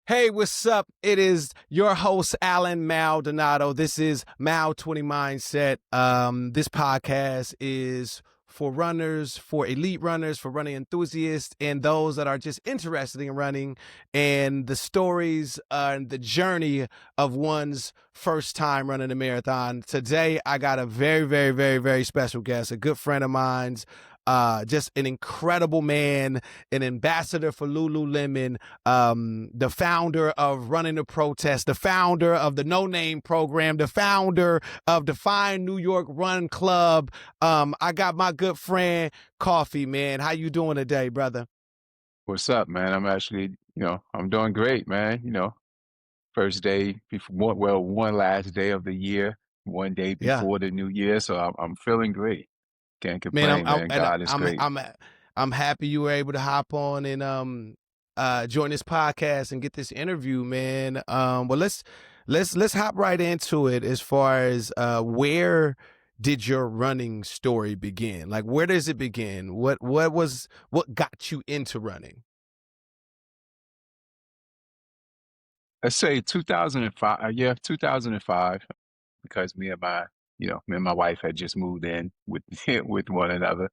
Hey, what's up? It is your host, Alan Maldonado. This is Mal 20 Mindset. This podcast is for runners, for elite runners, for running enthusiasts, and those that are just interested in running and the stories and the journey of one's first time running a marathon. Today, I got a very, very, very, very special guest, a good friend of mine's. Just an incredible man, an ambassador for Lululemon, the founder of Running the Protest, the founder of the No Name program, the founder of Define New York Run Club. I got my good friend Coffey, man. How you doing today, brother? What's up, man? I'm actually, I'm doing great, man. First day before, well, one last day of the year, one day Yeah, before the new year, so I'm feeling great. Can't man. complain, man. And God is great. I'm happy you were able to hop on and join this podcast and get this interview, man. Well, let's hop right into it. As far as where did your running story begin? Like, where does it begin? What got you into running? Let's say 2005. Yeah, 2005, because me and my wife had just moved in with with one another.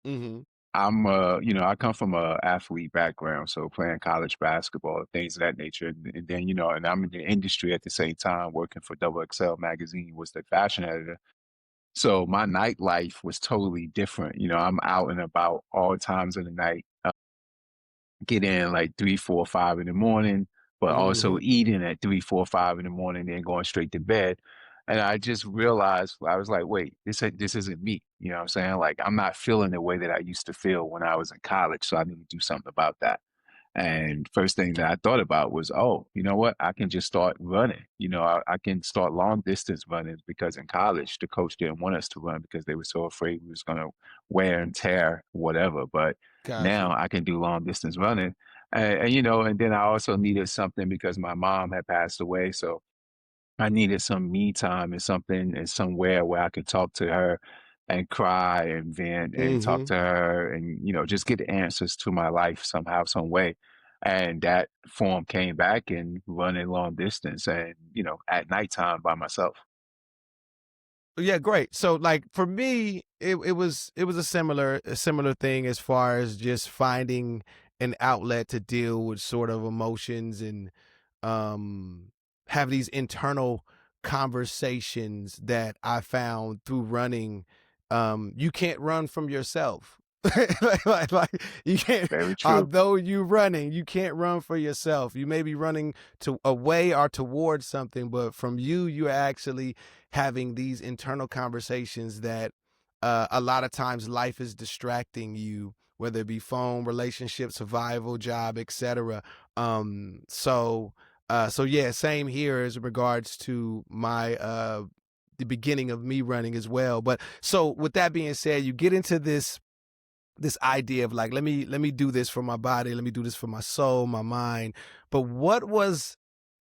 Mm-hmm. I come from a athlete background, so playing college basketball, things of that nature, and then and I'm in the industry at the same time, working for Double XL magazine, was the fashion editor. So my nightlife was totally different. I'm out and about all times of the night, get in like 3, 4, 5 in the morning, but also Mm-hmm. eating at 3, 4, 5 in the morning, then going straight to bed. And I just realized, I was like, wait, this isn't me. You know what I'm saying? Like, I'm not feeling the way that I used to feel when I was in college. So I need to do something about that. And first thing that I thought about was, oh, you know what? I can just start running. I can start long distance running, because in college, the coach didn't want us to run because they were so afraid we was going to wear and tear, whatever. But now Gotcha. I can do long distance running. And then I also needed something because my mom had passed away. So I needed some me time and something and somewhere where I could talk to her and cry and vent and talk Mm-hmm. to her and, just get answers to my life somehow, some way. And that form came back in running long distance and, at nighttime by myself. Yeah, great. So like for me, it was a similar thing as far as just finding an outlet to deal with sort of emotions and um have these internal conversations that I found through running. You can't run from yourself. Like you can't, Very true. although you running, you can't run for yourself. You may be running to away or towards something, but from you, you're actually having these internal conversations that a lot of times life is distracting you, whether it be phone, relationship, survival, job, etc. So yeah, same here as regards to my the beginning of me running as well. But so with that being said, you get into this idea of like, let me do this for my body, let me do this for my soul, my mind. But what was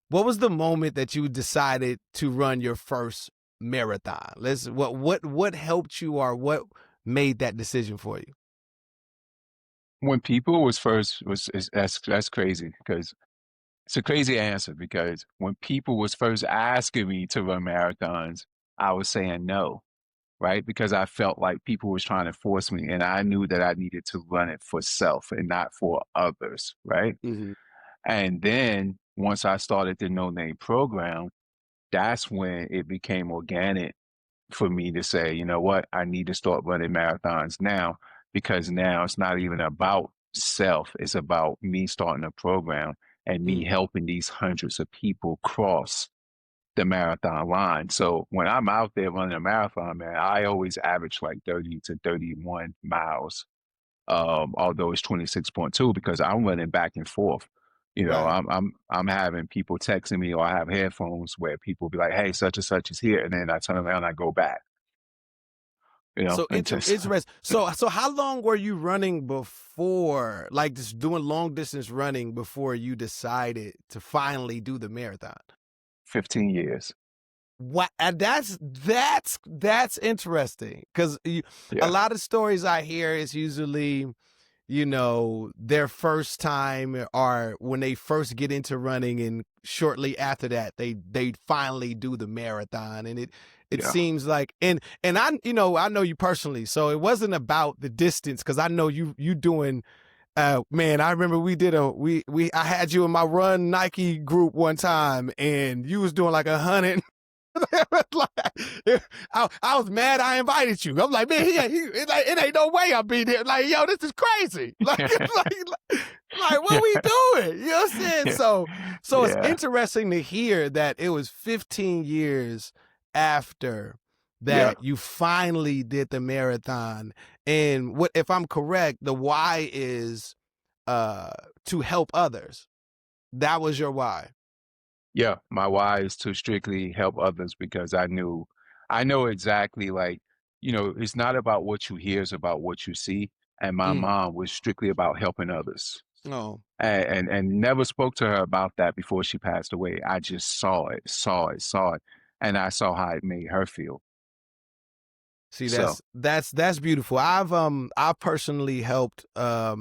the moment that you decided to run your first marathon? What helped you, or what made that decision for you? When people was first was is, that's crazy, because it's a crazy answer, because when people was first asking me to run marathons, I was saying no, right? Because I felt like people was trying to force me, and I knew that I needed to run it for self and not for others, right? Hmm. And then once I started the No Name program, that's when it became organic for me to say, you know what, I need to start running marathons now, because now it's not even about self, it's about me starting a program and me Hmm. helping these hundreds of people cross the marathon line. So when I'm out there running a marathon, man, I always average like 30 to 31 miles. Although it's 26.2, because I'm running back and forth. Right. I'm having people texting me, or I have headphones where people be like, "Hey, such and such is here," and then I turn around and I go back. So And just interesting. So how long were you running before, like just doing long distance running before you decided to finally do the marathon? 15 years. What? And that's interesting because a Yeah. lot of stories I hear is usually their first time or when they first get into running, and shortly after that they finally do the marathon. And it Yeah. seems like, and I know you personally, so it wasn't about the distance, because I know you doing, man, I remember I had you in my Run Nike group one time, and you was doing like 100. I was mad I invited you. I'm like, man, it ain't no way I'll be there. Like, yo, this is crazy. Like what Yeah. we doing? You know what I'm saying? Yeah. So it's interesting to hear that it was 15 years after Yeah. that you finally did the marathon. And what, if I'm correct, the why is to help others. That was your why. Yeah, my why is to strictly help others because I know exactly like, it's not about what you hear, it's about what you see. And my Mm. mom was strictly about helping others. Oh, And never spoke to her about that before she passed away. I just saw it, and I saw how it made her feel. see, So that's beautiful. I've personally helped I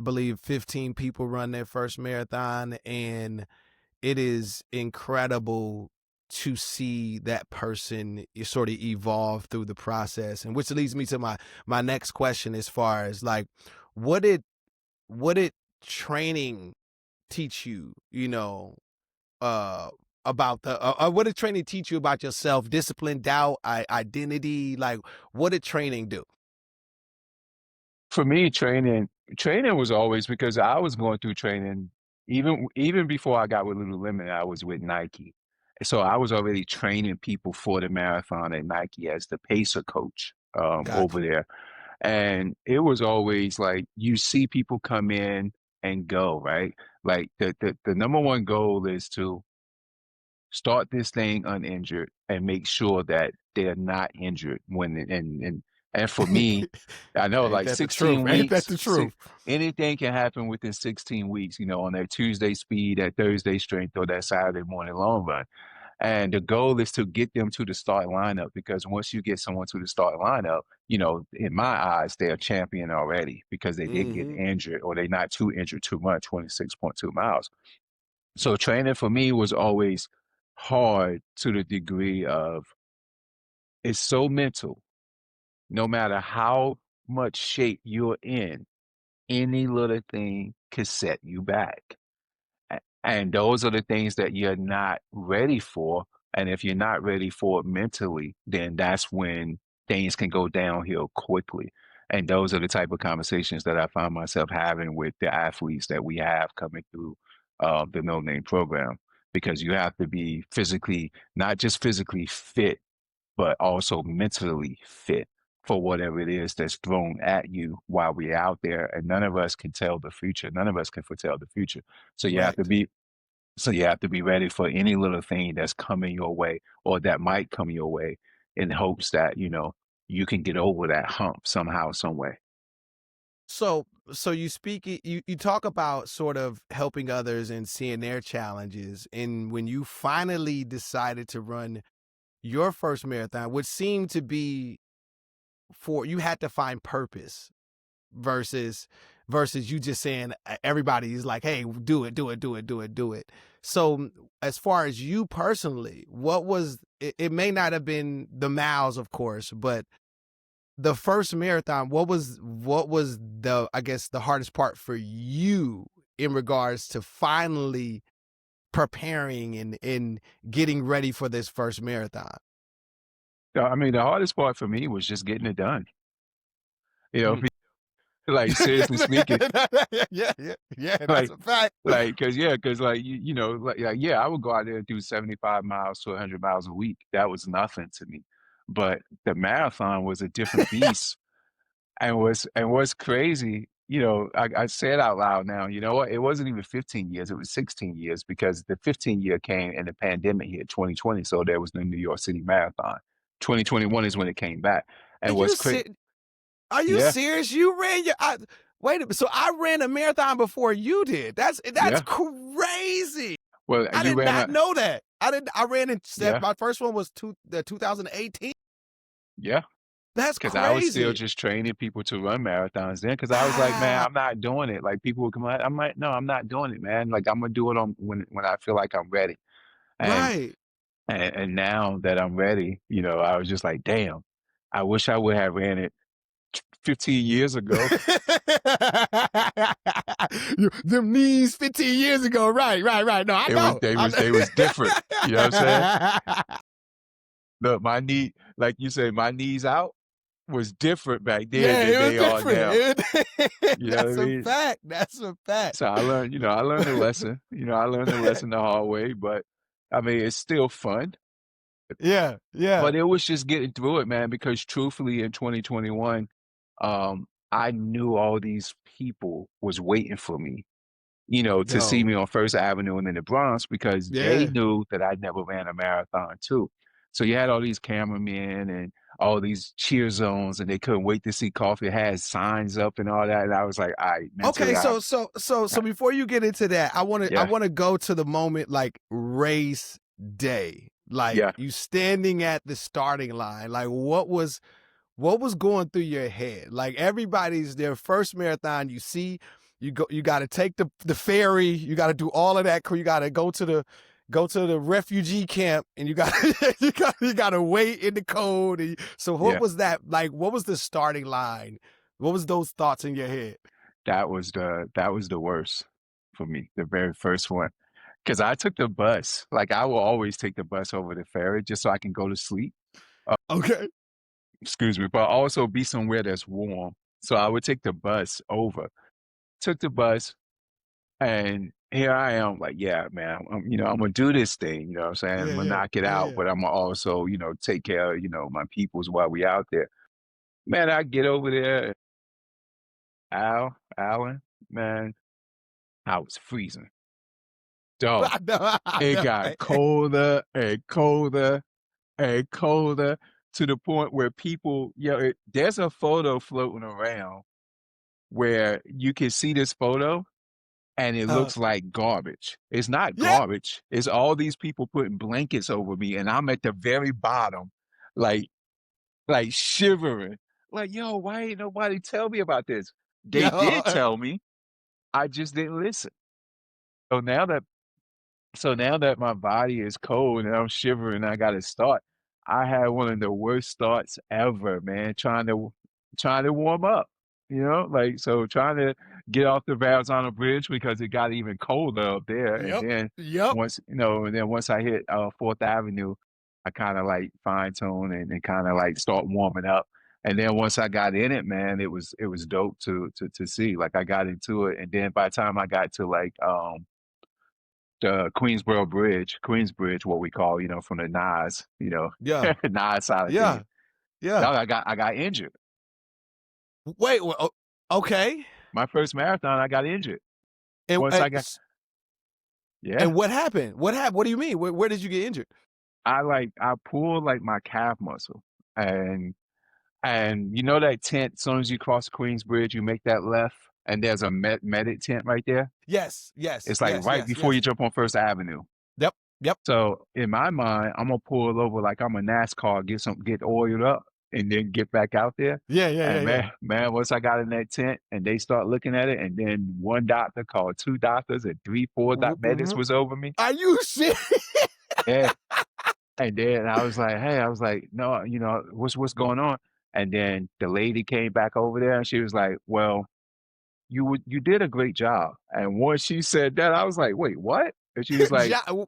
believe 15 people run their first marathon, and it is incredible to see that person sort of evolve through the process. And which leads me to my next question, as far as like, what did what did training teach you, uh about the what did training teach you about yourself, discipline, doubt, identity? Like, what did training do? for me, training was always because I was going through training even before I got with Lululemon, I was with Nike. So I was already training people for the marathon at Nike as the pacer coach Got over you. there. And it was always like you see people come in and go, right? Like the number one goal is to start this thing uninjured and make sure that they're not injured when and for me, I know Ain't like that the truth? 16 Ain't that weeks, the truth? anything can happen within 16 weeks, on that Tuesday speed, that Thursday strength, or that Saturday morning long run. And the goal is to get them to the start lineup because once you get someone to the start lineup, in my eyes, they're a champion already because they didn't get Mm-hmm. injured or they're not too injured too much, 26.2 miles. So training for me was always hard to the degree of it's so mental. No matter how much shape you're in, any little thing could set you back. And those are the things that you're not ready for. And if you're not ready for it mentally, then that's when things can go downhill quickly. And those are the type of conversations that I find myself having with the athletes that we have coming through the No Name program, because you have to be physically, not just physically fit, but also mentally fit for whatever it is that's thrown at you while we're out there. And none of us can tell the future. None of us can foretell the future. So you have to Right. be so you have to be ready for any little thing that's coming your way or that might come your way in hopes that, you can get over that hump somehow, some way. So you talk about sort of helping others and seeing their challenges, and when you finally decided to run your first marathon, which seemed to be, for you had to find purpose, versus you just saying, everybody's like, hey, do it, do it, do it, do it, do it. So as far as you personally, what was it? It may not have been the miles, of course, but the first marathon, what was the, I guess, the hardest part for you in regards to finally preparing and getting ready for this first marathon? I mean, the hardest part for me was just getting it done. You know, Mm. like seriously speaking, Yeah, yeah, yeah, that's like a fact. because like yeah, I would go out there and do 75 miles to 100 miles a week. That was nothing to me. But the marathon was a different beast. And what's crazy, I say it out loud now, you know what? It wasn't even 15 years, it was 16 years because the 15-year came and the pandemic hit 2020, so there was no New York City Marathon. 2021 is when it came back. Are And you what's crazy, ser- are you yeah, serious? You ran wait a minute. So I ran a marathon before you did. That's yeah. crazy. Well, I you did ran not a, know that. I ran in yeah, my first one was 2018. yeah. That's because I was still crazy. just training people to run marathons then. Because I was like, man, Ah, I'm not doing it. Like people would come out, I'm like, no, I'm not doing it, man. Like I'm gonna do it on when I feel like I'm ready. And right. and now that I'm ready, I was just like, damn, I wish I would have ran it 15 years ago. Them knees 15 years ago. Right, right, right. No, I It was know. they I was they was different. You know what I'm saying? know. Look, my knee, like you say, my knees out was different back then Yeah, than it was they are now. different. You know what I That's a mean? fact. That's a fact. So I learned the lesson. I learned the lesson the hard way, but I mean, it's still fun. Yeah, yeah. But it was just getting through it, man, because truthfully in 2021, I knew all these people was waiting for me, to see Yo, me on First Avenue and in the Bronx because they yeah. knew that I never ran a marathon too. So you had all these cameramen and all these cheer zones, and they couldn't wait to see Coffee. It had signs up and all that, and I was like, all right, Okay, mentally, so before you get into that, I yeah, want to go to the moment like race day. Like yeah. you standing at the starting line. Like what was going through your head? Like everybody's their first marathon you see, you got to take the ferry, you got to do all of that, you got to go to the refugee camp and you got you got to wait in the cold. So what Yeah, was that like? What was the starting line? What was those thoughts in your head? that was the worst for me, the very first one. Because I took the bus. Like I will always take the bus over the ferry just so I can go to sleep. Okay. Excuse me, but also be somewhere that's warm. So I would take the bus over. Took the bus, and here I am, like, yeah, man, I'm gonna do this thing. You know what I'm saying? I'm Yeah, gonna yeah, knock it yeah, out, yeah. but I'm gonna also, take care of, my peoples while we out there. Man, I get over there, Allen, man, I was freezing. Dog. I know, I It know. got colder and colder and colder to the point where people, there's a photo floating around where you can see this photo and it Uh, looks like garbage. It's not yeah, garbage. It's all these people putting blankets over me and I'm at the very bottom, like shivering. Like, yo, why ain't nobody tell me about this? They yo, did tell me. I just didn't listen. So now that So now that my body is cold and I'm shivering, I got to start. I had one of the worst starts ever, man. Trying to warm up, like so trying to get off the Verrazano Bridge because it got even colder up there. And yep, then yep, once I hit Fourth Avenue, I kind of like fine tune and kind of like start warming up. And then once I got in it, man, it was dope to see. Like I got into it, and then by the time I got to like the Queensbridge, what we call, from the Nas, yeah, Nas side of things. yeah, yeah. Dog, I got injured. Wait, okay. My first marathon, I got injured. And, Once and I got, yeah, and what happened? What happened? What do you mean? Where did you get injured? I pulled like my calf muscle, and you know that tent. As soon as you cross Queensbridge, you make that left, and there's a medic tent right there. Yes, yes, It's like yes, right yes, before you yes. jump on First Avenue. Yep, yep. So in my mind, I'm gonna pull over like I'm a NASCAR, get oiled up, and then get back out there. Yeah, yeah, yeah, And yeah. man, once I got in that tent and they start looking at it, and then one doctor called two doctors and three, four medics Mhm. was over me. Are you serious? Yeah. And then I was like, hey, I was like, no, what's going on? And then the lady came back over there and she was like, well, you did a great job. And once she said that, I was like, wait, what? And Ja-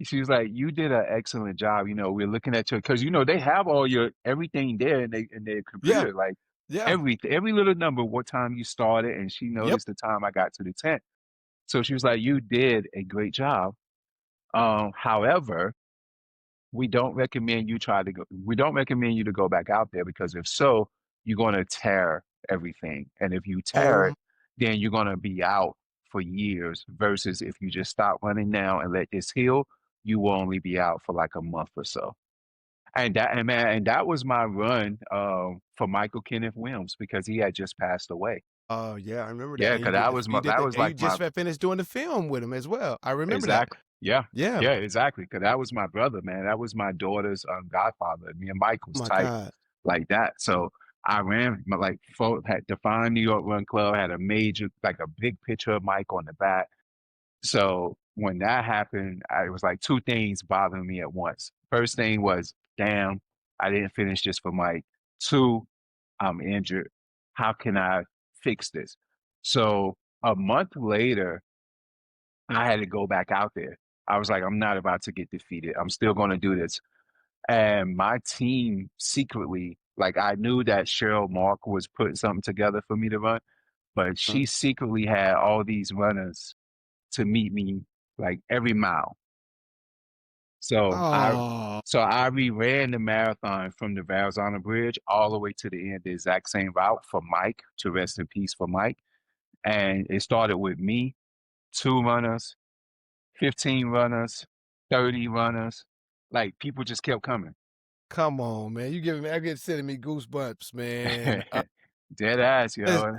she was like, "You did an excellent job. We're looking at your because they have all your everything there in their yeah, computer, like yeah. every little number, what time you started." And she Yep. noticed the time I got to the tent, so she was like, "You did a great job. However, we don't recommend you to go back out there because if so, you're going to tear everything, and if you tear it, Oh, then you're going to be out for years. Versus if you just stop running now and let this heal, you will only be out for like a month or so." And that was my run for Michael Kenneth Williams because he had just passed away. oh yeah, I remember that. Yeah, And you because did that the was you my did that the was and you like my just finished doing the film with him as well. I remember that. exactly. Yeah. Yeah. Yeah, exactly. Because that was my brother, man. That was my daughter's godfather. Me and Mike Oh was my tight. God. like that. So I ran like had defined New York Run Club, had a major like a big picture of Mike on the back. So when that happened, it was like two things bothering me at once. First thing was, damn, I didn't finish this for Mike. Two, I'm injured. How can I fix this? So a month later, I had to go back out there. I was like, I'm not about to get defeated. I'm still going to do this. And my team secretly, like I knew that Cheryl Mark was putting something together for me to run, but Mhm. she secretly had all these runners to meet me like every mile. So I Oh, so I reran the marathon from the Verrazano Bridge all the way to the end, the exact same route for Mike, to rest in peace for Mike. And it started with me, two runners, 15 runners, 30 runners. Like people just kept coming. come on, man! You giving me, I get sending me goosebumps, man. Dead ass, As, yo.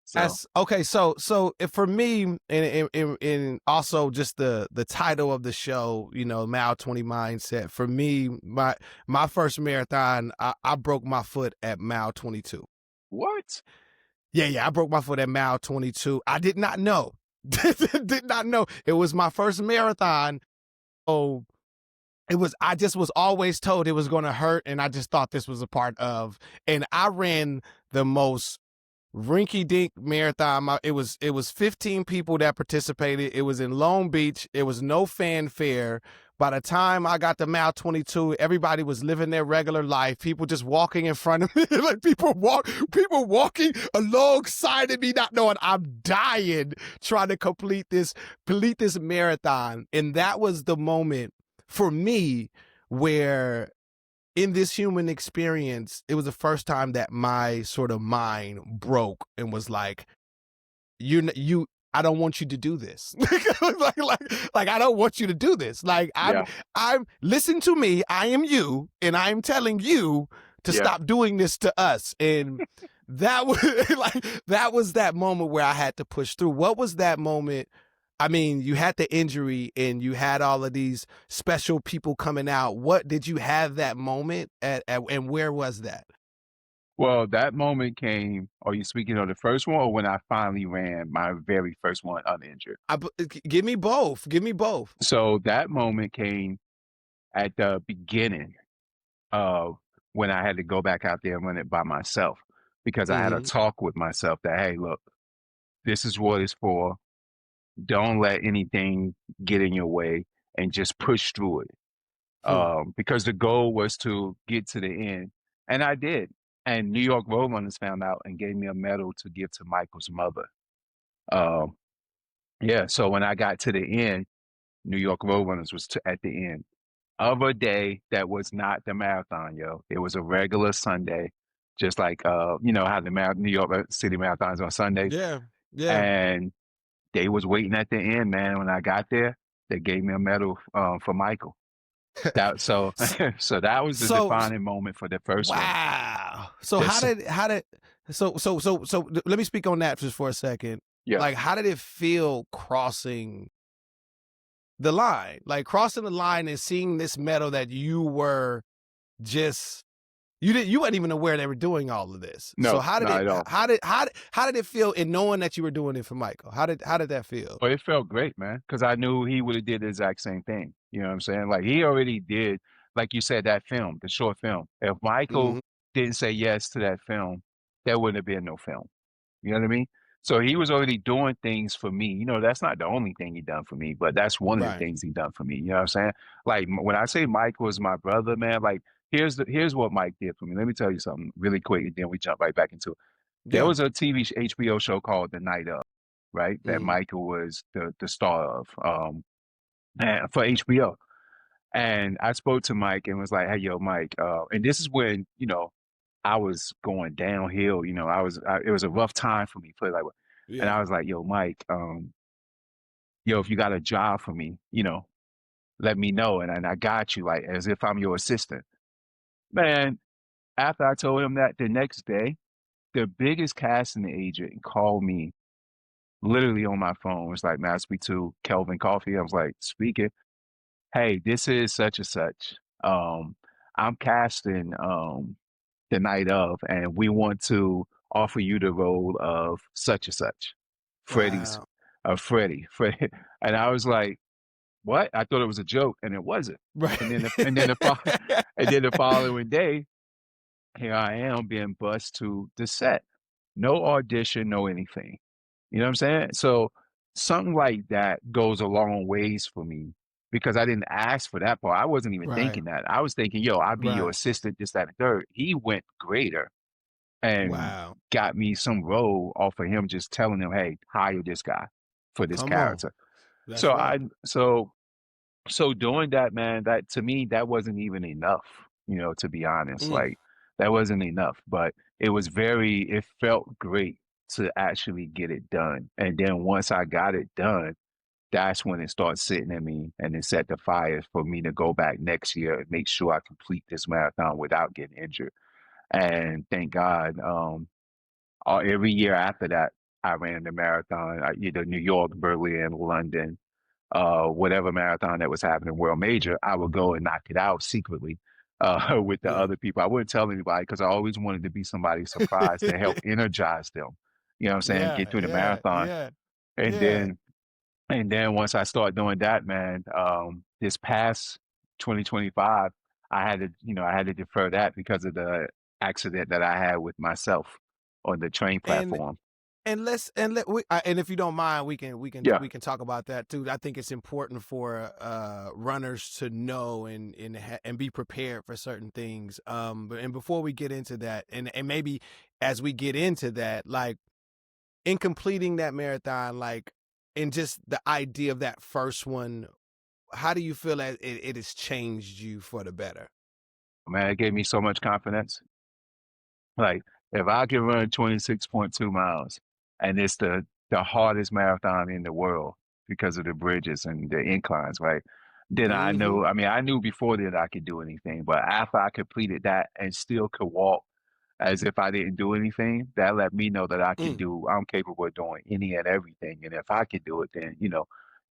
So as okay, so if for me, and also just the title of the show, you know, Mile 20 Mindset. For me, my first marathon, I broke my foot at mile 22. what? Yeah, I broke my foot at mile 22. I did not know. Did not know. It was my first marathon. Oh, I just was always told it was going to hurt. And I just thought this was a part of, and I ran the most rinky dink marathon. It was 15 people that participated. It was in Long Beach. It was no fanfare. By the time I got to mile 22, everybody was living their regular life. People just walking in front of me, like people walking alongside of me, not knowing I'm dying trying to complete this marathon. And that was the moment for me where in this human experience, it was the first time that my sort of mind broke and was like, you I don't want you to do this. like I don't want you to do this. Like Yeah, I'm listen to me. I am you, and I am telling you to yeah. stop doing this to us. And that was that was that moment where I had to push through. What was that moment? I mean, you had the injury and you had all of these special people coming out. What did you have that moment at and where was that? Well, that moment came, are you speaking of the first one or when I finally ran my very first one uninjured? Give me both. Give me both. So that moment came at the beginning of when I had to go back out there and run it by myself because I had a Mm-hmm. talk with myself that, hey, look, this is what it's for. Don't let anything get in your way and just push through it. Hmm. Because the goal was to get to the end. And I did. And New York Roadrunners found out and gave me a medal to give to Michael's mother. Um, yeah, so when I got to the end, New York Roadrunners was at the end of a day that was not the marathon, yo. It was a regular Sunday, just like you know how the New York City Marathons on Sundays. Yeah. Yeah. And they was waiting at the end, man. When I got there, they gave me a medal for Michael. That so S- so that was the So, defining moment for the first one. wow. So This let me speak on that just for a second. yeah. Like, how did it feel crossing the line? Like crossing the line and seeing this medal that you were just you weren't even aware they were doing all of this. So No, not at all. how did it feel in knowing that you were doing it for Michael? How did that feel? But it felt great, man, because I knew he would have did the exact same thing. You know what I'm saying? Like he already did, like you said, that film, the short film. If Michael Hmm. didn't say yes to that film, there wouldn't have been no film. You know what I mean? So he was already doing things for me. You know, that's not the only thing he done for me, but that's one of the Right. things he done for me. You know what I'm saying? Like when I say Mike was my brother, man, like here's what Mike did for me. Let me tell you something really quick, and then we jump right back into it. There Yeah. was a TV HBO show called The Night Of, right? That Hmm. Michael was the star of and for HBO. And I spoke to Mike and was like, "Hey, yo, Mike," and this is when you know I was going downhill. You know, it was a rough time for me. Put it like, and Yeah. I was like, "Yo, Mike, yo, if you got a job for me, you know, let me know, and I got you, like as if I'm your assistant." Man, after I told him that, the next day, the biggest casting agent called me literally on my phone. It was like, "Man, I speak to Kelvin Coffey." I was like, "Speaking. Hey, this is such and such. I'm casting the night of, and we want to offer you the role of such and such, Freddie's, Wow. Freddie. And I was like, what? I thought it was a joke, and it wasn't. Right. And then the following day, here I am being bused to the set. No audition, no anything. You know what I'm saying? So something like that goes a long ways for me because I didn't ask for that part. I wasn't even Right. thinking that. I was thinking, yo, I'll be your Right. assistant, this, that, and third. He went greater and Wow. got me some role off of him just telling him, hey, hire this guy for this Come on. character. That's So right. so doing that, man, that to me, that wasn't even enough, to be honest. Mm. Like that wasn't enough, but it felt great to actually get it done. And then once I got it done, that's when it started sitting in me and it set the fire for me to go back next year and make sure I complete this marathon without getting injured. And thank God, every year after that, I ran the marathon, either New York, Berlin, London, whatever marathon that was happening, world major, I would go and knock it out secretly with the Yeah. other people. I wouldn't tell anybody because I always wanted to be somebody's surprise to help energize them. You know what I'm saying? Get Yeah. through the Yeah. marathon. Yeah. And Yeah. then once I started doing that, man, this past 2025, I had to defer that because of the accident that I had with myself on the train And platform. and if you don't mind, Yeah. we can talk about that too. I think it's important for runners to know and be prepared for certain things. And before we get into that, and maybe as we get into that, like in completing that marathon, like and just the idea of that first one, how do you feel that it has changed you for the better? Man, it gave me so much confidence. Like, if I can run 26.2 miles and it's the hardest marathon in the world because of the bridges and the inclines, right? Then I Mm-hmm. know, I mean, I knew before that I could do anything, but after I completed that and still could walk as if I didn't do anything, that let me know that I'm capable of doing any and everything. And if I could do it, then,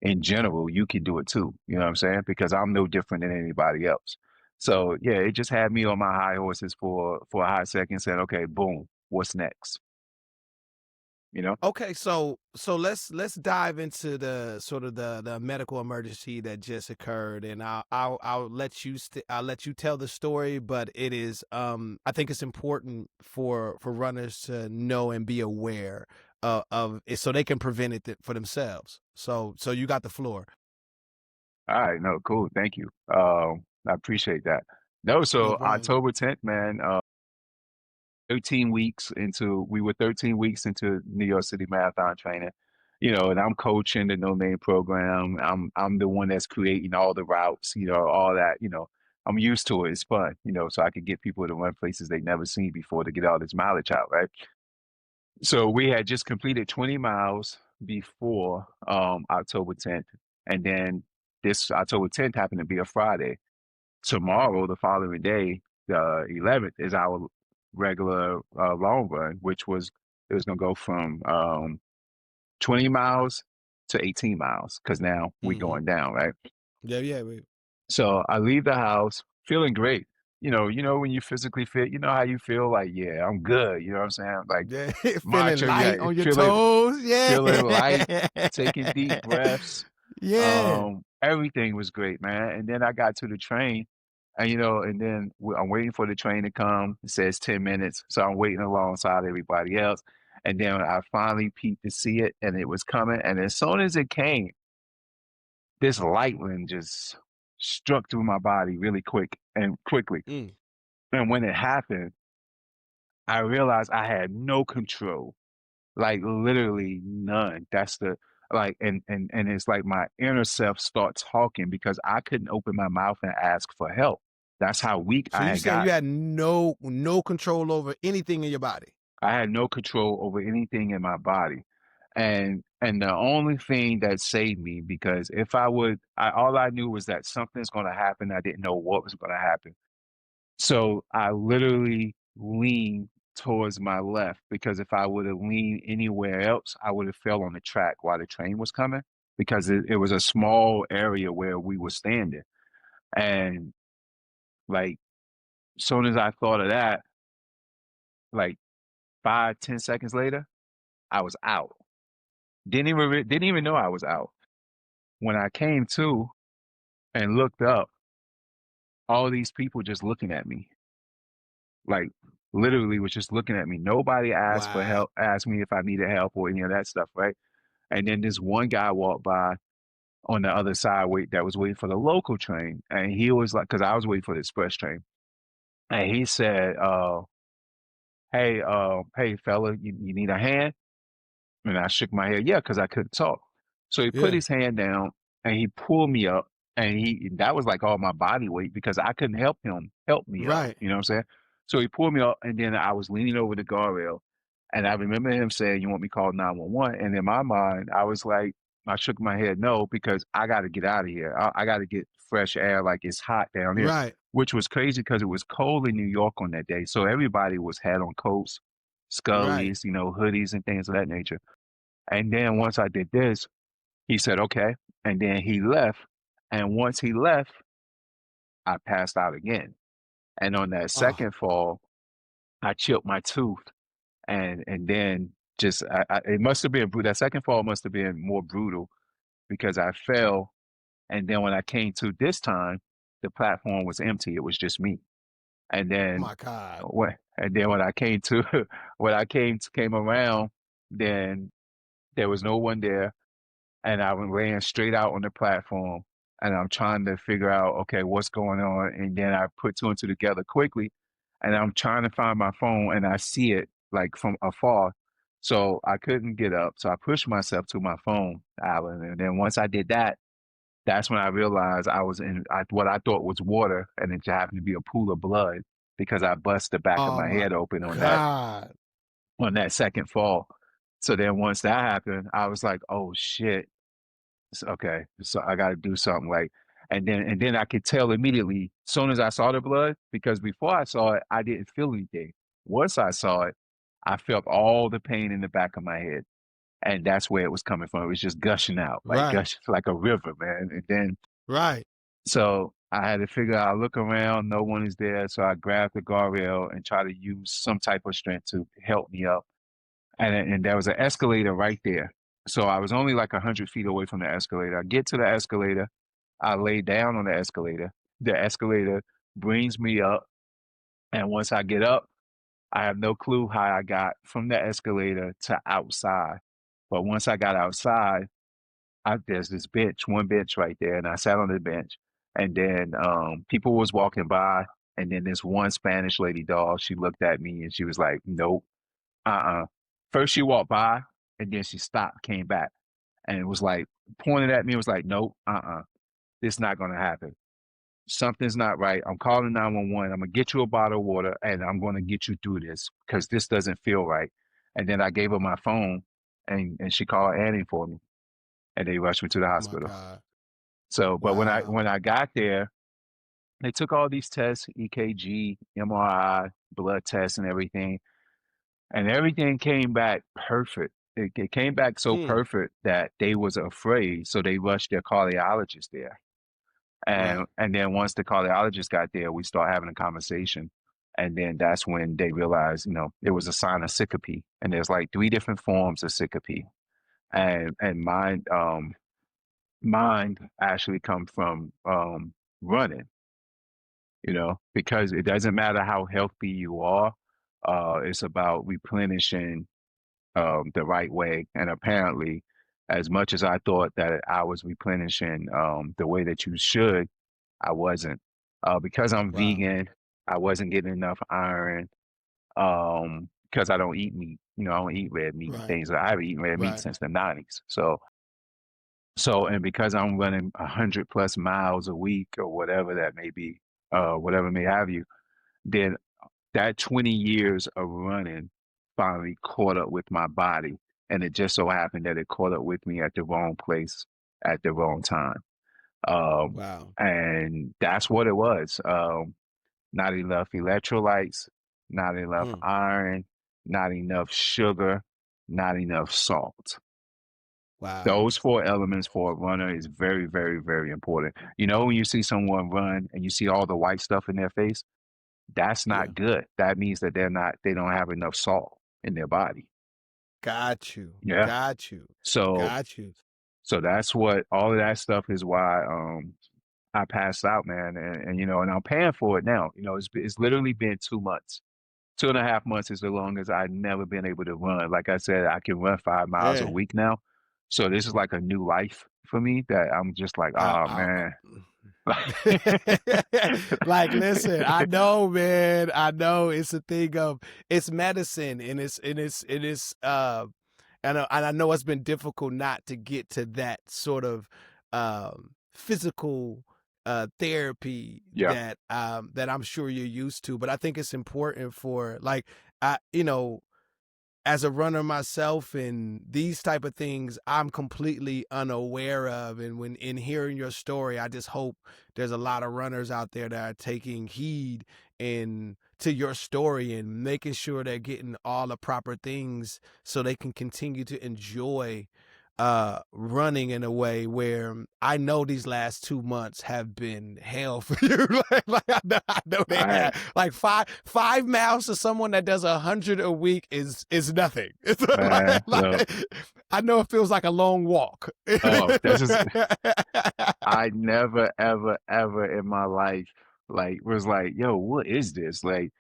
in general, you can do it too. You know what I'm saying? Because I'm no different than anybody else. So yeah, it just had me on my high horses for a hot second, said, okay, boom, what's next? You know? Okay, so let's dive into the sort of the medical emergency that just occurred, and I'll let you I'll let you tell the story, but it is I think it's important for runners to know and be aware of it so they can prevent it for themselves. So you got the floor. All right, no, cool. Thank you. I appreciate that. No, No so problem. October 10th, man, we were 13 weeks into New York City Marathon training, and I'm coaching the No Name program. I'm the one that's creating all the routes, all that, I'm used to it. It's fun, so I can get people to run places they've never seen before to get all this mileage out, right? So we had just completed 20 miles before October 10th. And then this October 10th happened to be a Friday. Tomorrow, the following day, the 11th, is our regular long run, it was going to go from 20 miles to 18 miles because now we're Hmm. going down, right? Yeah, yeah, we, So I leave the house feeling great. When you physically fit, you know how you feel like, yeah, I'm good. You know what I'm saying? Like yeah. Feeling macho, yeah, light on your feeling toes. Yeah, feeling light, taking deep breaths. yeah. Everything was great, man. And then I got to the train, and I'm waiting for the train to come. It says 10 minutes, so I'm waiting alongside everybody else. And then I finally peeped to see it, and it was coming. And as soon as it came, this lightning just struck through my body really quick and quickly. Mm. And when it happened, I realized I had no control. Like literally none. That's the like and it's like my inner self start talking because I couldn't open my mouth and ask for help. That's how weak So I you had saying you got. had no control over anything in your body? I had no control over anything in my body. And the only thing that saved me because if I would all I knew was that something's gonna happen. I didn't know what was gonna happen. So I literally leaned towards my left because if I would have leaned anywhere else, I would have fell on the track while the train was coming because it was a small area where we were standing. And like, soon as I thought of that, like 5, 10 seconds later, I was out. Didn't even know I was out. When I came to and looked up, all these people just looking at me, like literally was just looking at me. Nobody asked for Wow. help, asked me if I needed help or any of that stuff, right? And then this one guy walked by on the other side, that was waiting for the local train, and he was like, because I was waiting for the express train, and he said, hey, fella, you need a hand?" And I shook my head, yeah, because I couldn't talk. So he put Yeah. his hand down and he pulled me up, and that was like all my body weight because I couldn't help him help me up. Right. You know what I'm saying? So he pulled me up, and then I was leaning over the guardrail, and I remember him saying, "You want me to call 911?" And in my mind, I was like, I shook my head no because I got to get out of here. I got to get fresh air. Like it's hot down here, Right. which was crazy because it was cold in New York on that day. So everybody had on coats, Right. scullies, hoodies and things of that nature. And then once I did this, he said, okay. And then he left. And once he left, I passed out again. And on that Oh, second fall, I chipped my tooth. And then just, it must have been, that second fall must have been more brutal because I fell. And then when I came to this time, the platform was empty. It was just me. And then my God. when I came to, when I came around, then there was no one there. And I ran straight out on the platform, and I'm trying to figure out, okay, what's going on. And then I put two and two together quickly, and I'm trying to find my phone, and I see it like from afar. So I couldn't get up. So I pushed myself to my phone, Alan. And then once I did that, that's when I realized I was in what I thought was water, and it just happened to be a pool of blood because I bust the back of Oh my my head open God. on that second fall. So then once that happened, I was like, oh shit. Okay, so I got to do something like, and then I could tell immediately, as soon as I saw the blood, because before I saw it, I didn't feel anything. Once I saw it, I felt all the pain in the back of my head, and that's where it was coming from. It was just gushing out, like Right. gush like a river, man. And then Right. so I had to figure out, look around, no one is there, so I grabbed the guardrail and try to use some type of strength to help me up. And there was an escalator right there. So I was only like 100 feet away from the escalator. I get to the escalator. I lay down on the escalator. The escalator brings me up. And once I get up, I have no clue how I got from the escalator to outside. But once I got outside, there's this bench, one bench right there. And I sat on the bench. And then people was walking by. And then this one Spanish lady dog, she looked at me and she was like, nope. Uh-uh. First she walked by and then she stopped, came back, and it was like pointed at me, it was like, nope, this not gonna happen. Something's not right. I'm calling 911. I'm gonna get you a bottle of water and I'm gonna get you through this because this doesn't feel right. And then I gave her my phone and she called Annie for me and they rushed me to the Oh my hospital. God. So but Wow. when I got there, they took all these tests, EKG, MRI, blood tests and everything. And everything came back perfect. It came back so Mm. perfect that they was afraid, so they rushed their cardiologist there. Right. And then once the cardiologist got there, we start having a conversation. And then that's when they realized, it was a sign of syncope. And there's like three different forms of syncope. And mine actually come from running, because it doesn't matter how healthy you are. It's about replenishing the right way. And apparently, as much as I thought that I was replenishing the way that you should, I wasn't. Because I'm Wow. vegan, I wasn't getting enough iron because I don't eat meat. I don't eat red meat and Right. things. I haven't eaten red meat Right. since the 90s. And because I'm running 100+ miles a week or whatever that may be, whatever may have you, then that 20 years of running finally caught up with my body. And it just so happened that it caught up with me at the wrong place at the wrong time. Um, Wow. and that's what it was. Not enough electrolytes, not enough Mm. iron, not enough sugar, not enough salt. Wow. Those four elements for a runner is very, very, very important. When you see someone run and you see all the white stuff in their face, That's Yeah. not good. That means that they don't have enough salt in their body. Got you. Yeah. Got you. So Got you. so that's what all of that stuff is why I passed out, man, and and I'm paying for it now. It's literally been 2 months. 2.5 months is the longest I've never been able to run. Like I said, I can run 5 miles a Yeah. week now. So this is like a new life for me that I'm just like, oh I man. like, listen, I know, man. I know it's a thing of it's medicine, and and I know it's been difficult not to get to that sort of physical therapy Yeah, that I'm sure you're used to. But I think it's important for like I you know as a runner myself and these type of things I'm completely unaware of, and when in hearing your story I just hope there's a lot of runners out there that are taking heed and to your story and making sure they're getting all the proper things so they can continue to enjoy running in a way where I know these last 2 months have been hell for you. Like I know they I have. Like five miles to someone that does 100 a week is nothing. It's man, look, I know it feels like a long walk. oh, this is I never ever ever in my life was like, yo, what is this? Like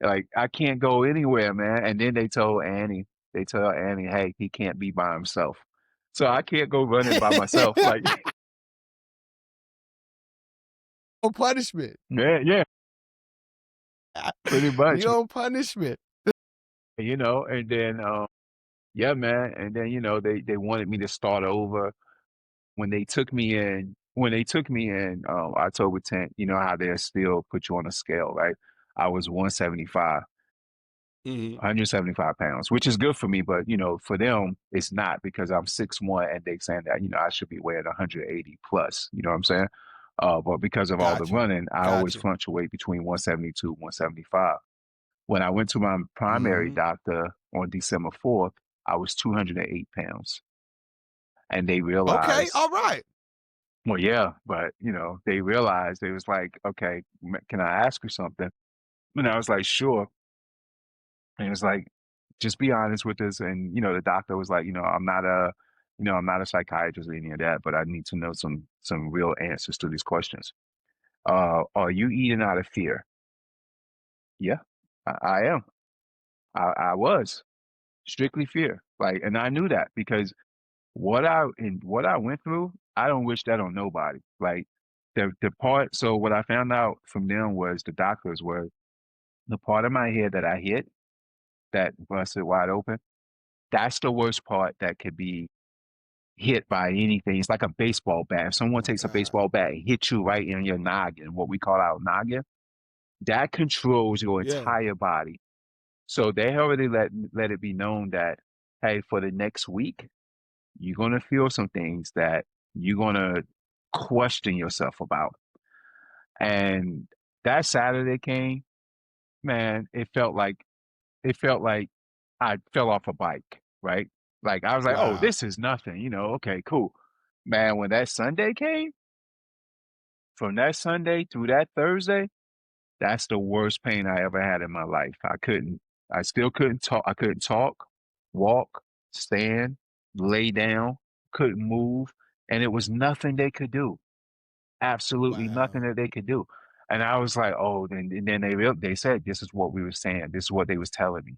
I can't go anywhere, man. And then they tell Annie, hey, he can't be by himself. So I can't go running by myself. Like, No punishment. yeah, yeah, pretty much. You own punishment. And then yeah, man. And then, they wanted me to start over when they took me in October 10th, you know how they still put you on a scale, right? I was 175. Hmm. 175 pounds, which is good for me, but for them, it's not because I'm 6'1" and they saying that, I should be weighing 180 plus, you know what I'm saying? But because of all the Got you. running, I Got always you. fluctuate between 172, 175. When I went to my primary Hmm. doctor on December 4th, I was 208 pounds. And they Okay. realized, All right. well, yeah, but they realized they was like, okay, can I ask you something? And I was like, sure. And it's like, just be honest with us. And the doctor was like, I'm not a psychiatrist or any of that, but I need to know some real answers to these questions. Are you eating out of fear? Yeah, I am. I was strictly fear. Like, and I knew that because what I went through, I don't wish that on nobody. Like the part. So what I found out from them was the doctors were the part of my head that I hit that busted wide open. That's the worst part that could be hit by anything. It's like a baseball bat. If someone Oh takes a God. baseball bat and hits you right in your noggin, what we call our noggin, that controls your Yeah. entire body. So they already let it be known that, hey, for the next week, you're gonna feel some things that you're gonna question yourself about. And that Saturday came, man, it felt like I fell off a bike, right? Like I was like, oh, Wow. this is nothing, okay, cool. Man, when that Sunday came, from that Sunday through that Thursday, that's the worst pain I ever had in my life. I still couldn't talk. I couldn't talk, walk, stand, lay down, couldn't move. And it was nothing they could do. Absolutely nothing Wow. that they could do. And I was like, oh, then they said, this is what we were saying. This is what they was telling me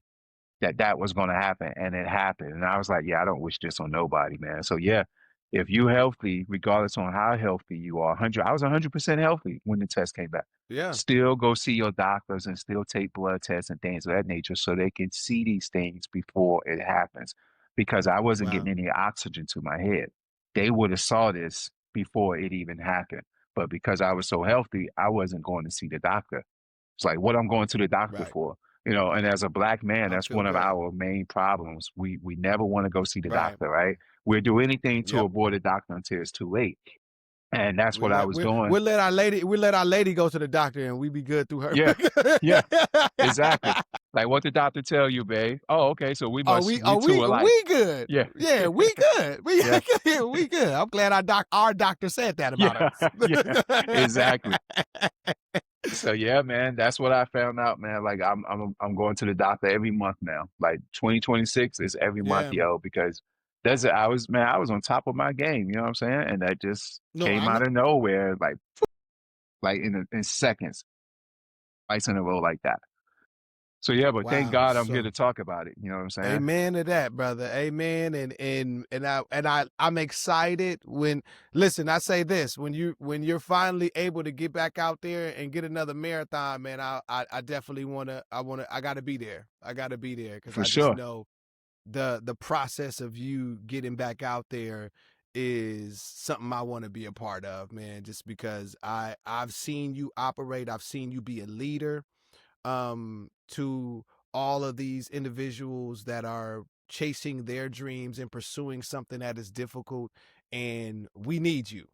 that was going to happen, and it happened. And I was like, yeah, I don't wish this on nobody, man. So yeah, if you healthy, regardless on how healthy you are, 100, I was 100% healthy when the test came back. Yeah. Still go see your doctors and still take blood tests and things of that nature so they can see these things before it happens. Because I wasn't getting Wow. any oxygen to my head. They would have saw this before it even happened. But because I was so healthy, I wasn't going to see the doctor. It's like what I'm going to the doctor Right. for. And as a black man, I that's feel one of good. our main problems. We never want to go see the Right. doctor, right? We'll do anything to Yep. avoid the doctor until it's too late. And that's what I was doing. We'll let our lady go to the doctor and we be good through her. Yeah, yeah, exactly. Like what the doctor tell you, babe? Oh, okay, so we two alike. We good. Yeah, Yeah, we good. yeah, We good. I'm glad our doctor said that about yeah, us. yeah, exactly. So yeah, man, that's what I found out, man. Like I'm going to the doctor every month now. Like 2026 is every month, Yeah. yo, because I was on top of my game, you know what I'm saying? And that just No, came I know. out of nowhere, like in seconds, twice in a row like that. So yeah, but thank Wow. God I'm here So to talk about it. You know what I'm saying? amen to that, brother. Amen. I'm excited when, listen, I say this, when you're finally able to get back out there and get another marathon, man, I definitely I gotta be there. I gotta be there because For I just sure. know the process of you getting back out there is something I want to be a part of, man, just because I've seen you operate, I've seen you be a leader to all of these individuals that are chasing their dreams and pursuing something that is difficult, and we need you.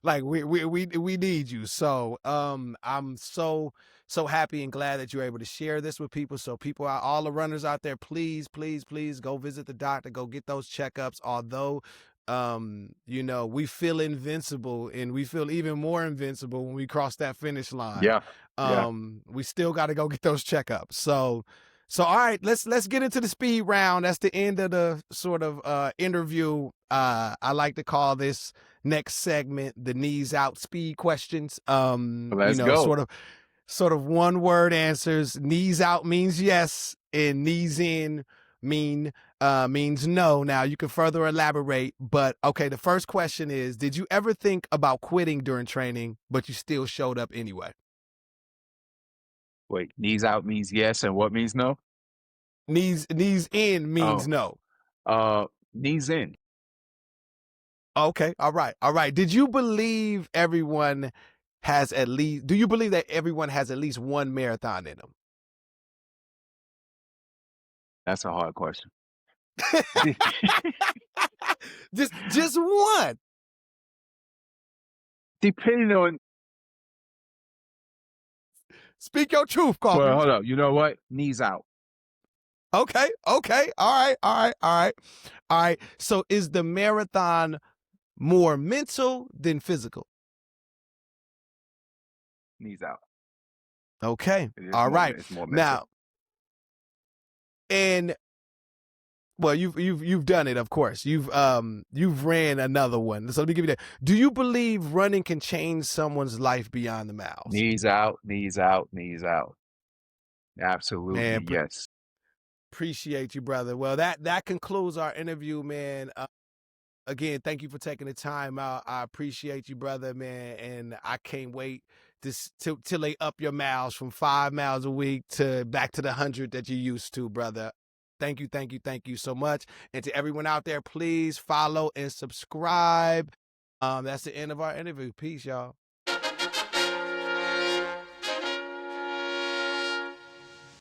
We need you. So I'm so happy and glad that you're able to share this with people. So people are all the runners out there, please go visit the doctor, go get those checkups. Although we feel invincible, and we feel even more invincible when we cross that finish line. Yeah. Yeah. We still got to go get those checkups. So all right, let's get into the speed round. That's the end of the sort of interview. I like to call this next segment the knees out speed questions. Let's go. Sort of one word answers. Knees out means yes, and knees in means no. Now you can further elaborate, but okay, the first question is, did you ever think about quitting during training, but you still showed up anyway? Wait, knees out means yes, and what means no? Knees in means Oh, no. knees in. Okay, all right. Did you believe do you believe that everyone has at least one marathon in them? That's a hard question. Just one. Depending on, Speak your truth, well, Coffey. hold up. You know what? Knees out. Okay. All right. All right. So is the marathon more mental than physical? Knees out. Okay. It is All more. right. It's more mental. Now, and well, you've done it, of course. You've ran another one. So let me give you that. Do you believe running can change someone's life beyond the miles? Knees out. Knees out. Knees out. Man, Absolutely yes. appreciate you, brother. Well, that concludes our interview, man. Again, thank you for taking the time out. I appreciate you, brother, man, and I can't wait till they up your miles from 5 miles a week to back to the 100 that you used to, brother. Thank you so much. And to everyone out there, please follow and subscribe. That's the end of our interview. Peace, y'all.